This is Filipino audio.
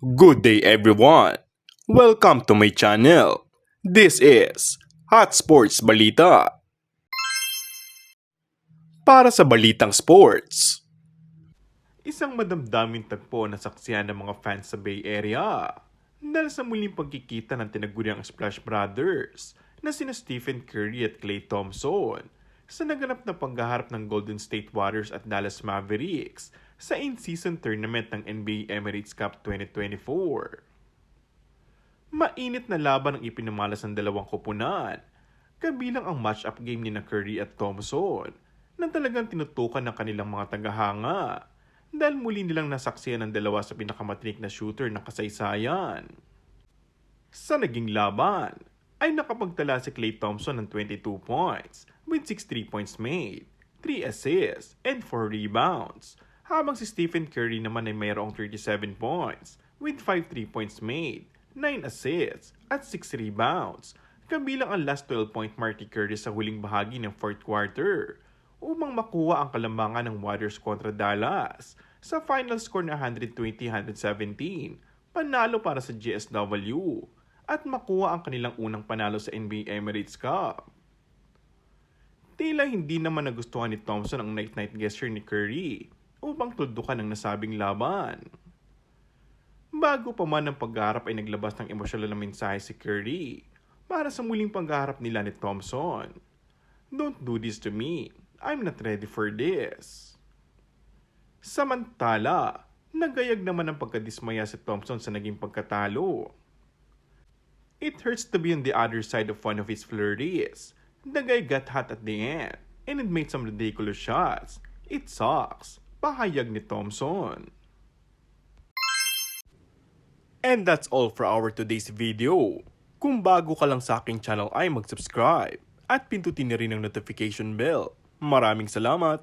Good day everyone! Welcome to my channel. This is Hot Sports Balita. Para sa balitang sports, isang madamdaming tagpo na saksiyan ng mga fans sa Bay Area dahil sa muling pagkikita ng tinaguriang Splash Brothers na sina Stephen Curry at Klay Thompson sa naganap na paghaharap ng Golden State Warriors at Dallas Mavericks sa in-season tournament ng NBA Emirates Cup 2024. Mainit na laban ang ipinamalas ng dalawang koponan, kabilang ang match-up game ni Curry at Thompson na talagang tinutukan ng kanilang mga tagahanga dahil muli nilang nasaksiyan ng dalawa sa pinakamatinik na shooter ng kasaysayan. Sa naging laban, ay nakapagtala si Klay Thompson ng 22 points with 6 3 points made, 3 assists, and 4 rebounds, habang si Stephen Curry naman ay mayroong 37 points with 5 3 points made, 9 assists, at 6 rebounds, kabilang ang last 12-point mark ni Curry sa huling bahagi ng fourth quarter upang makuha ang kalambangan ng Warriors kontra Dallas sa final score na 120-117, panalo para sa GSW, at makuha ang kanilang unang panalo sa NBA Emirates Cup. Tila hindi naman nagustuhan ni Thompson ang night-night gesture ni Curry upang tuldukan ang nasabing laban. Bago pa man ang pagharap ay naglabas ng emosyonal na mensahe si Curry para sa muling pagharap nila ni Thompson. "Don't do this to me. I'm not ready for this." Samantala, nagayag naman ang pagkadismaya si Thompson sa naging pagkatalo. "It hurts to be on the other side of one of his flurries. The guy got hot at the end and it made some ridiculous shots. It sucks," pahayag ni Thompson. And that's all for our today's video. Kung bago ka lang sa aking channel ay mag-subscribe at pindutin na rin ang notification bell. Maraming salamat!